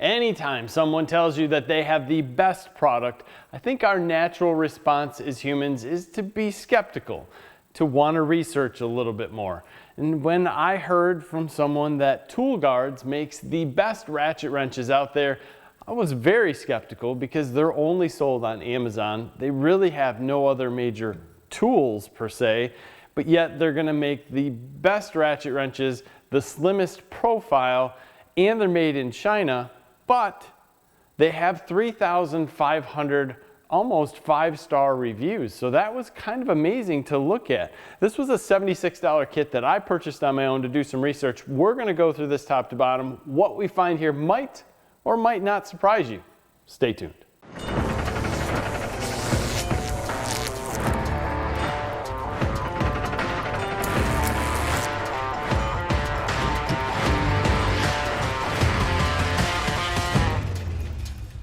Anytime someone tells you that they have the best product, I think our natural response as humans is to be skeptical, to want to research a little bit more. And when I heard from someone that ToolGuards makes the best ratchet wrenches out there, I was very skeptical because they're only sold on Amazon. They really have no other major tools per se, but yet they're going to make the best ratchet wrenches, the slimmest profile, and they're made in China, but they have 3,500 almost 5-star reviews. So that was kind of amazing to look at. This was a $76 kit that I purchased on my own to do some research. We're going to go through this top to bottom. What we find here might or might not surprise you. Stay tuned.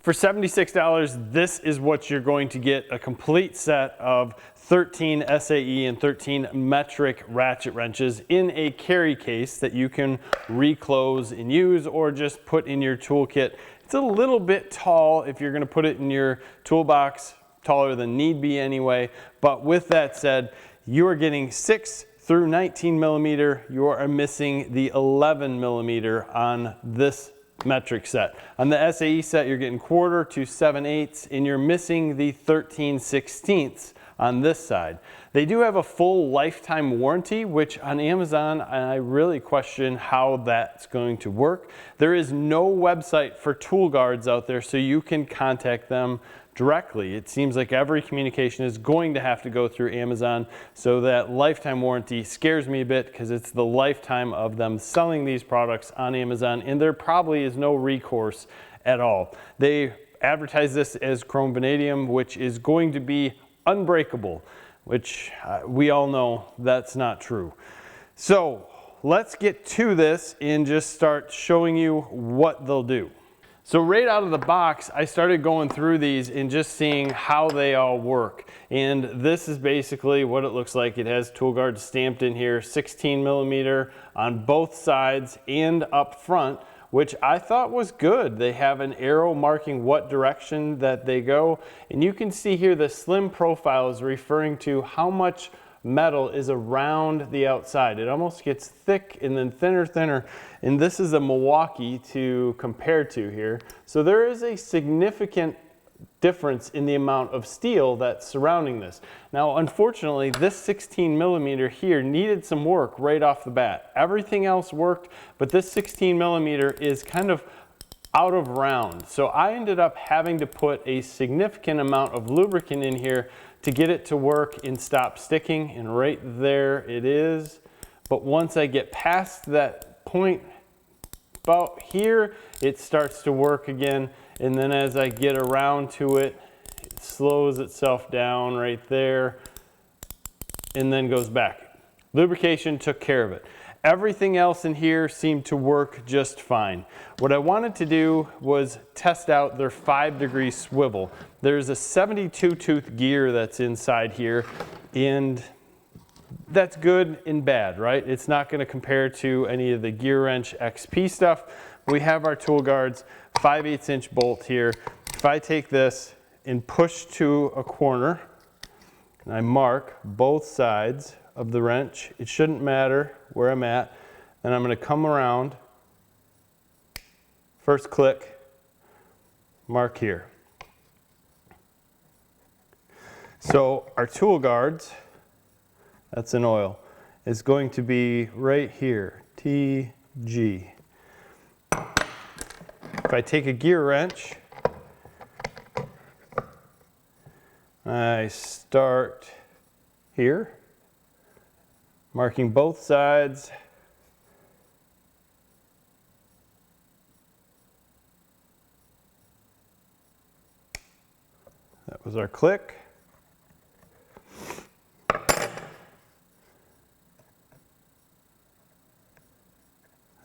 For $76, this is what you're going to get: a complete set of 13 SAE and 13 metric ratchet wrenches in a carry case that you can reclose and use or just put in your toolkit. It's a little bit tall if you're going to put it in your toolbox, taller than need be anyway. But with that said, you are getting 6 through 19 millimeter. You are missing the 11 millimeter on this metric set. On the SAE set, you're getting 1/4 to 7/8, and you're missing the 13/16 on this side. They do have a full lifetime warranty, which on Amazon, I really question how that's going to work. There is no website for ToolGuards out there, so you can contact them directly. It seems like every communication is going to have to go through Amazon, so that lifetime warranty scares me a bit because it's the lifetime of them selling these products on Amazon, and there probably is no recourse at all. They advertise this as chrome vanadium, which is going to be unbreakable, which we all know that's not true. So let's get to this and just start showing you what they'll do. So right out of the box, I started going through these and just seeing how they all work. And this is basically what it looks like. It has ToolGuards stamped in here, 16 millimeter on both sides and up front, which I thought was good. They have an arrow marking what direction that they go. And you can see here the slim profile is referring to how much metal is around the outside. It almost gets thick and then thinner. And this is a Milwaukee to compare to here. So there is a significant difference in the amount of steel that's surrounding this. Now, unfortunately, this 16 millimeter here needed some work right off the bat. Everything else worked, but this 16 millimeter is kind of out of round. So I ended up having to put a significant amount of lubricant in here to get it to work and stop sticking, and right there it is. But once I get past that point about here, it starts to work again, and then as I get around to it, it slows itself down right there and then goes back. Lubrication took care of it. Everything else in here seemed to work just fine. What I wanted to do was test out their 5-degree swivel. There's a 72 tooth gear that's inside here, and that's good and bad, right? It's not going to compare to any of the GearWrench XP stuff. We have our ToolGuards 5/8 inch bolt here. If I take this and push to a corner, and I mark both sides of the wrench, it shouldn't matter where I'm at, and I'm going to come around, first click, mark here. So our ToolGuards, that's in oil, is going to be right here, TG. If I take a GearWrench, I start here, marking both sides. That was our click.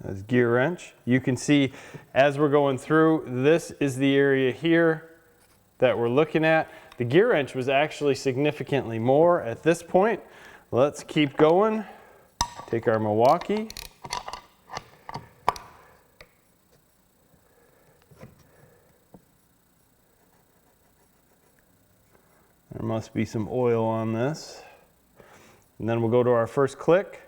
That's GearWrench. You can see as we're going through, this is the area here that we're looking at. The GearWrench was actually significantly more at this point. Let's keep going. Take our Milwaukee. There must be some oil on this. And then we'll go to our first click.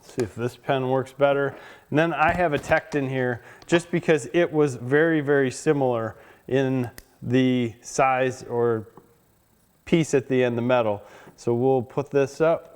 See if this pen works better. And then I have a Tecton here just because it was very, very similar in the size or piece at the end, the metal. So we'll put this up.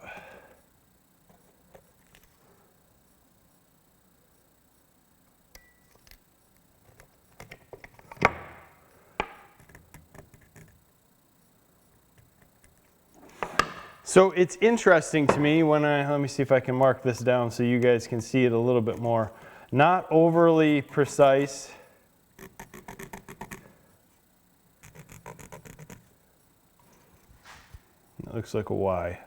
So it's interesting to me when let me see if I can mark this down so you guys can see it a little bit more. Not overly precise. It looks like a Y.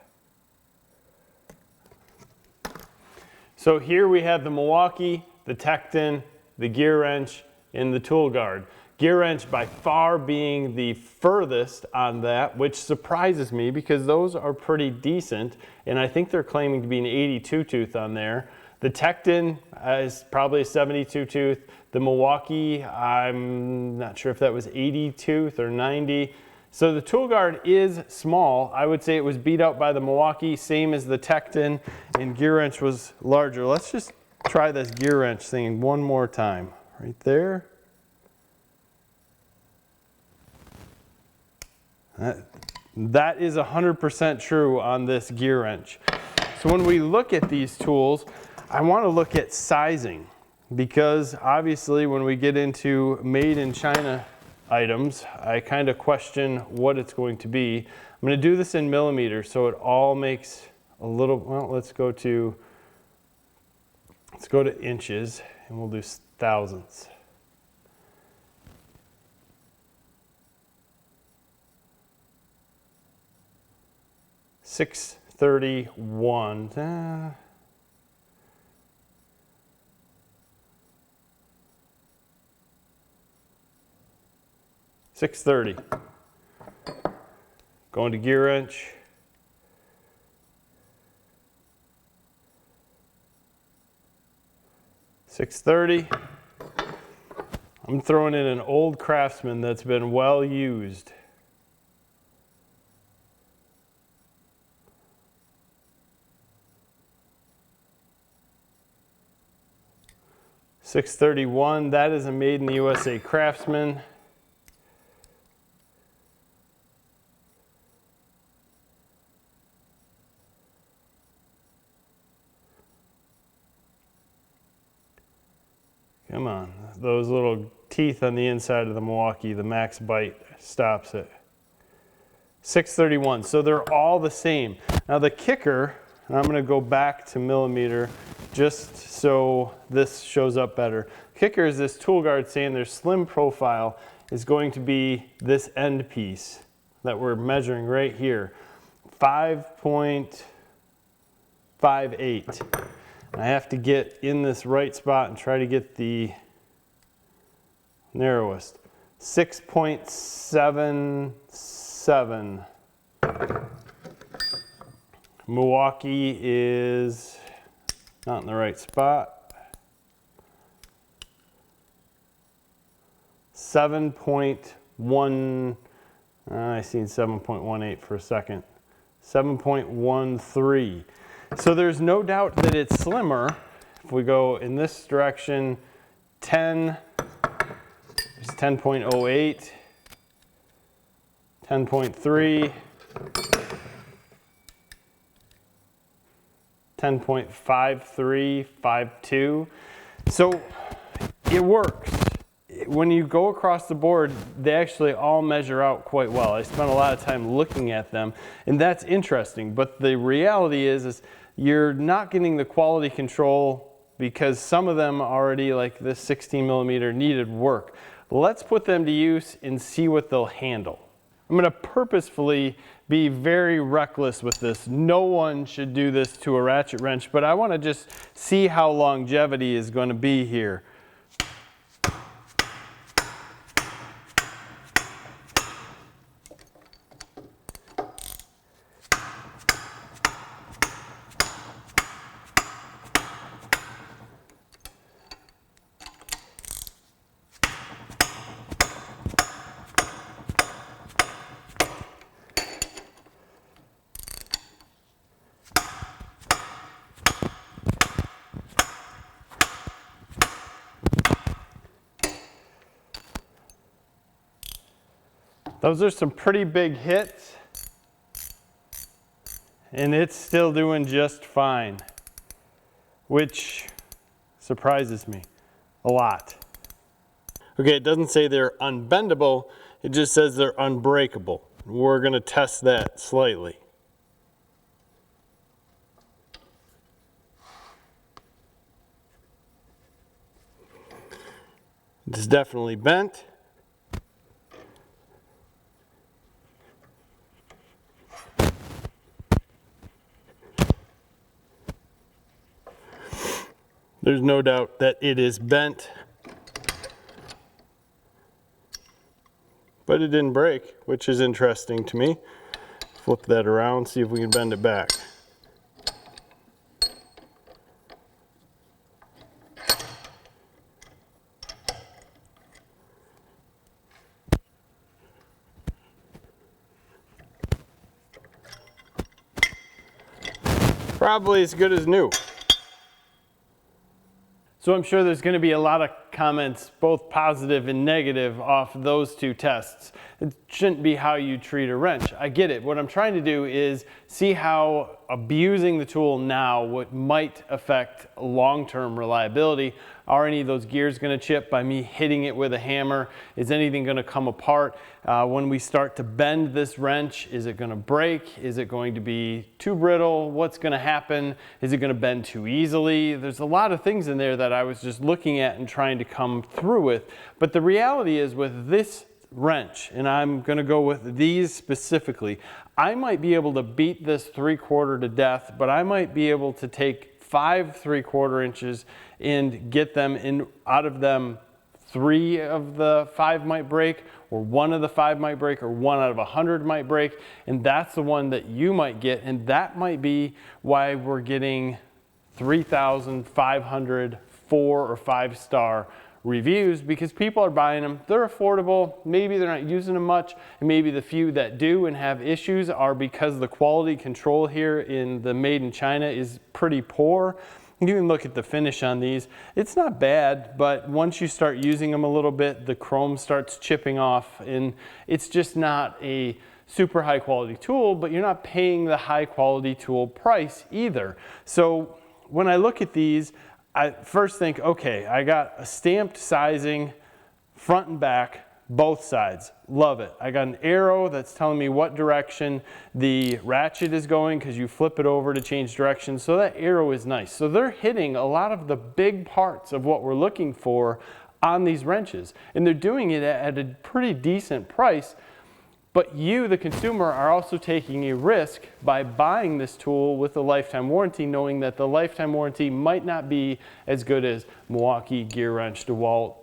So here we have the Milwaukee, the Tecton, the GearWrench, and the ToolGuard. GearWrench by far being the furthest on that, which surprises me because those are pretty decent, and I think they're claiming to be an 82 tooth on there. The Tecton is probably a 72 tooth. The Milwaukee, I'm not sure if that was 80 tooth or 90. So the ToolGuard is small. I would say it was beat out by the Milwaukee, same as the Tecton, and GearWrench was larger. Let's just try this GearWrench thing one more time. Right there. That is 100% true on this GearWrench. So when we look at these tools, I want to look at sizing because obviously when we get into made in China items, I kind of question what it's going to be. I'm going to do this in millimeters so it all makes a little, well, let's go to inches and we'll do thousandths. .631. 630. Going to GearWrench. .630. I'm throwing in an old Craftsman that's been well used. .631. That is a made in the USA Craftsman. Come on, those little teeth on the inside of the Milwaukee, the max bite stops it. .631, so they're all the same. Now the kicker, and I'm gonna go back to millimeter just so this shows up better. Kicker is this ToolGuard saying their slim profile is going to be this end piece that we're measuring right here, 5.58. I have to get in this right spot and try to get the narrowest. 6.77. Milwaukee is not in the right spot. 7.1. I seen 7.18 for a second. 7.13. So there's no doubt that it's slimmer. If we go in this direction, 10 is 10.08, 10.3, 10.53, 52. So it works. When you go across the board, they actually all measure out quite well. I spent a lot of time looking at them, and that's interesting. But the reality is you're not getting the quality control because some of them already, like this 16 millimeter, needed work. Let's put them to use and see what they'll handle. I'm going to purposefully be very reckless with this. No one should do this to a ratchet wrench, but I want to just see how longevity is going to be here. Those are some pretty big hits, and it's still doing just fine, which surprises me a lot. Okay, it doesn't say they're unbendable, it just says they're unbreakable. We're going to test that slightly. It's definitely bent. There's no doubt that it is bent, but it didn't break, which is interesting to me. Flip that around, see if we can bend it back. Probably as good as new. So I'm sure there's going to be a lot of comments, both positive and negative, off those two tests. It shouldn't be how you treat a wrench. I get it. What I'm trying to do is see how abusing the tool now might affect long-term reliability. Are any of those gears going to chip by me hitting it with a hammer? Is anything going to come apart? When we start to bend this wrench, is it going to break? Is it going to be too brittle? What's going to happen? Is it going to bend too easily? There's a lot of things in there that I was just looking at and trying to come through with. But the reality is with this wrench, and I'm going to go with these specifically, I might be able to beat this 3/4 to death, but I might be able to take 5 3/4 inches and get them in. Out of them, 3 of the 5 might break, or 1 of the 5 might break, or 1 out of 100 might break, and that's the one that you might get, and that might be why we're getting 3,500 4 or 5 star reviews, because people are buying them. They're affordable, maybe they're not using them much, and maybe the few that do and have issues are because the quality control here in the made in China is pretty poor. You can look at the finish on these. It's not bad, but once you start using them a little bit, the chrome starts chipping off, and it's just not a super high quality tool, but you're not paying the high quality tool price either. So when I look at these, I first think, okay, I got a stamped sizing, front and back, both sides. Love it. I got an arrow that's telling me what direction the ratchet is going, because you flip it over to change direction. So that arrow is nice. So they're hitting a lot of the big parts of what we're looking for on these wrenches. And they're doing it at a pretty decent price. But you, the consumer, are also taking a risk by buying this tool with a lifetime warranty, knowing that the lifetime warranty might not be as good as Milwaukee, GearWrench, DeWalt,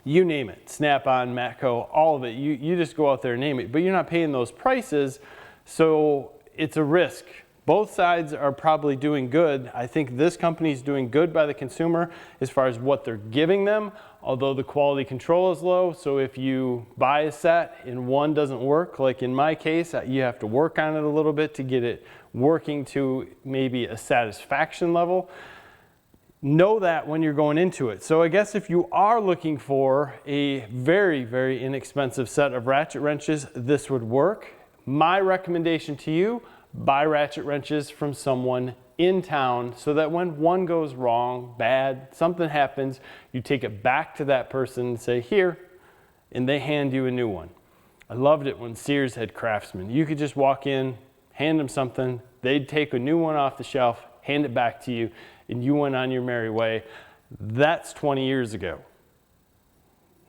you name it, Snap-on, Matco, all of it. You just go out there and name it, but you're not paying those prices, so it's a risk. Both sides are probably doing good. I think this company is doing good by the consumer as far as what they're giving them, although the quality control is low. So if you buy a set and one doesn't work, like in my case, you have to work on it a little bit to get it working to maybe a satisfaction level. Know that when you're going into it. So I guess if you are looking for a very, very inexpensive set of ratchet wrenches, this would work. My recommendation to you, buy ratchet wrenches from someone in town, so that when one goes wrong, bad, something happens, you take it back to that person and say, here, and they hand you a new one. I loved it when Sears had Craftsman. You could just walk in, hand them something, they'd take a new one off the shelf, hand it back to you, and you went on your merry way. That's 20 years ago.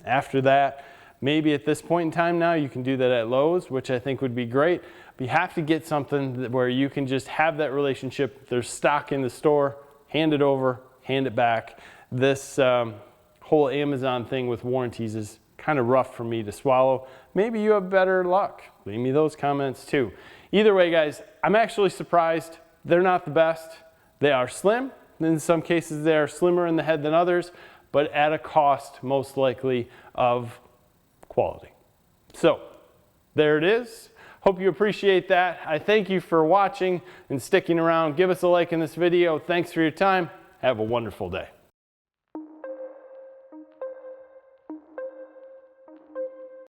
After that, maybe at this point in time now, you can do that at Lowe's, which I think would be great. But you have to get something where you can just have that relationship. There's stock in the store, hand it over, hand it back. This whole Amazon thing with warranties is kind of rough for me to swallow. Maybe you have better luck. Leave me those comments too. Either way, guys, I'm actually surprised. They're not the best. They are slim. In some cases, they are slimmer in the head than others, but at a cost, most likely, of quality. So, there it is. Hope you appreciate that. I thank you for watching and sticking around. Give us a like in this video. Thanks for your time. Have a wonderful day.